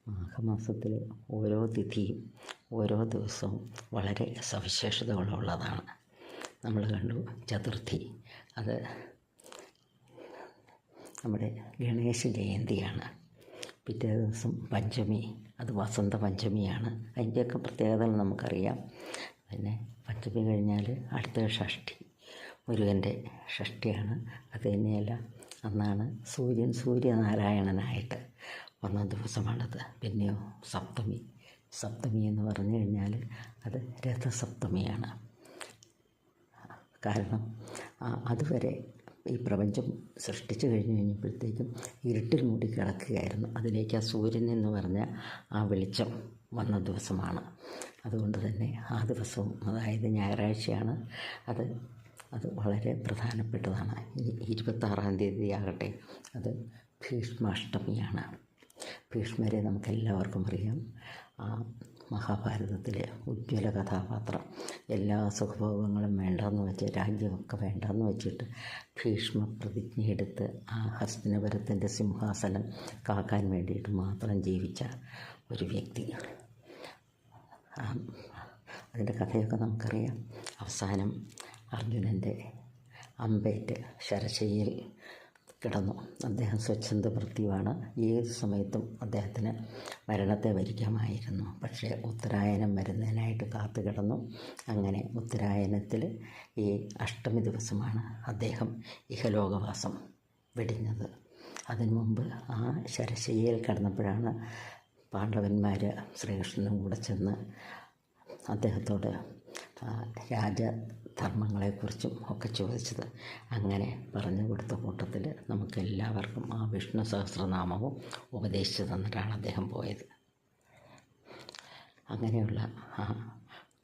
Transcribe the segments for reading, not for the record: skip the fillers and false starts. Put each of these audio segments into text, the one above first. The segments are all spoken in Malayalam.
മാഘമാസത്തിലെ ഓരോ തിഥിയും ഓരോ ദിവസവും വളരെ സവിശേഷതകളുള്ളതാണ്. നമ്മൾ കണ്ടു ചതുർത്ഥി, അത് നമ്മുടെ ഗണേശ ജയന്തിയാണ്. പിറ്റേ ദിവസം പഞ്ചമി, അത് വസന്ത പഞ്ചമിയാണ്. അതിൻ്റെയൊക്കെ പ്രത്യേകതകൾ നമുക്കറിയാം. പിന്നെ പഞ്ചമി കഴിഞ്ഞാൽ അടുത്ത ഷഷ്ഠി, മുരുകൻ്റെ ഷഷ്ഠിയാണ്. അത് തന്നെയല്ല, അന്നാണ് സൂര്യൻ സൂര്യനാരായണനായിട്ട് വന്ന ദിവസമാണത്. പിന്നെയോ സപ്തമി. സപ്തമി എന്ന് പറഞ്ഞു കഴിഞ്ഞാൽ അത് രഥസപ്തമിയാണ്. കാരണം അതുവരെ ഈ പ്രപഞ്ചം സൃഷ്ടിച്ചു കഴിഞ്ഞപ്പോഴത്തേക്കും ഇരുട്ടിൽ മൂടി കിടക്കുകയായിരുന്നു. അതിലേക്ക് ആ സൂര്യൻ എന്ന് പറഞ്ഞ ആ വെളിച്ചം വന്ന ദിവസമാണ്. അതുകൊണ്ട് തന്നെ ആ ദിവസവും, അതായത് ഞായറാഴ്ചയാണ്, അത് വളരെ പ്രധാനപ്പെട്ടതാണ്. ഇനി 26-ാം തീയതി ആകട്ടെ, അത് ഭീഷ്മാഷ്ടമിയാണ്. ഭീഷ്മരെ നമുക്കെല്ലാവർക്കും അറിയാം. ആ മഹാഭാരതത്തിലെ ഉജ്ജ്വല കഥാപാത്രം. എല്ലാ സുഖഭോഗങ്ങളും വേണ്ടെന്ന് വെച്ച്, രാജ്യമൊക്കെ വേണ്ടെന്ന് വെച്ചിട്ട് ഭീഷ്മ പ്രതിജ്ഞയെടുത്ത് ആ ഹസ്തിനപുരത്തിൻ്റെ സിംഹാസനം കാക്കാൻ വേണ്ടിയിട്ട് മാത്രം ജീവിച്ച ഒരു വ്യക്തി. അതിൻ്റെ കഥയൊക്കെ നമുക്കറിയാം. അവസാനം അർജുനൻ്റെ അമ്പേറ്റ് ശരശയ്യയിൽ കിടന്നു. അദ്ദേഹം സ്വച്ഛന്ത മൃത്യുവാണ്. ഏത് സമയത്തും അദ്ദേഹത്തിന് മരണത്തെ വരിക്കാമായിരുന്നു. പക്ഷേ ഉത്തരായനം വരുന്നതിനായിട്ട് കാത്തു കിടന്നു. അങ്ങനെ ഉത്തരായനത്തിൽ ഈ അഷ്ടമി ദിവസമാണ് അദ്ദേഹം ഇഹലോകവാസം വെടിഞ്ഞത്. അതിനു മുമ്പ് ആ ശരശയ്യയിൽ കിടന്നപ്പോഴാണ് പാണ്ഡവന്മാർ ശ്രീകൃഷ്ണനും കൂടെ ചെന്ന് അദ്ദേഹത്തോട് രാജധർമ്മങ്ങളെക്കുറിച്ചും ഒക്കെ ചോദിച്ചത്. അങ്ങനെ പറഞ്ഞു കൊടുത്ത കൂട്ടത്തിൽ നമുക്കെല്ലാവർക്കും ആ വിഷ്ണു സഹസ്രനാമവും ഉപദേശിച്ചു തന്നിട്ടാണ് അദ്ദേഹം പോയത്. അങ്ങനെയുള്ള ആ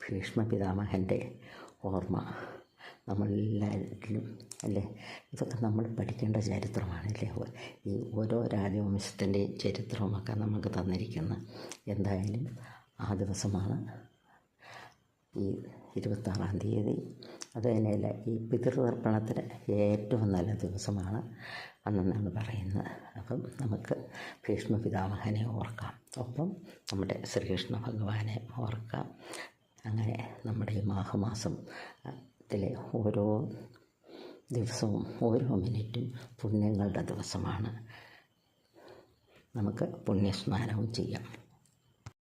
ഭീഷ്മ പിതാമഹൻ്റെ ഓർമ്മ നമ്മളെല്ലാവരിലും അല്ലേ, ഇതൊക്കെ നമ്മൾ പഠിക്കേണ്ട ചരിത്രമാണല്ലേ. ഈ ഓരോ രാജവംശത്തിൻ്റെയും ചരിത്രവുമൊക്കെ നമുക്ക് തന്നിരിക്കുന്നത്. എന്തായാലും ആ ദിവസമാണ് ഈ 26-ാം തീയതി. അത് തന്നെയല്ല, ഈ പിതൃതർപ്പണത്തിന് ഏറ്റവും നല്ല ദിവസമാണ് അന്നെന്നാണ് പറയുന്നത്. അപ്പം നമുക്ക് ഭീഷ്മ പിതാമഹനെ ഓർക്കാം, ഒപ്പം നമ്മുടെ ശ്രീകൃഷ്ണ ഭഗവാനെ ഓർക്കാം. അങ്ങനെ നമ്മുടെ ഈ മാഘമാസത്തിലെ ഓരോ ദിവസവും ഓരോ മിനിറ്റും പുണ്യങ്ങളുടെ ദിവസമാണ്. നമുക്ക് പുണ്യസ്നാനവും ചെയ്യാം.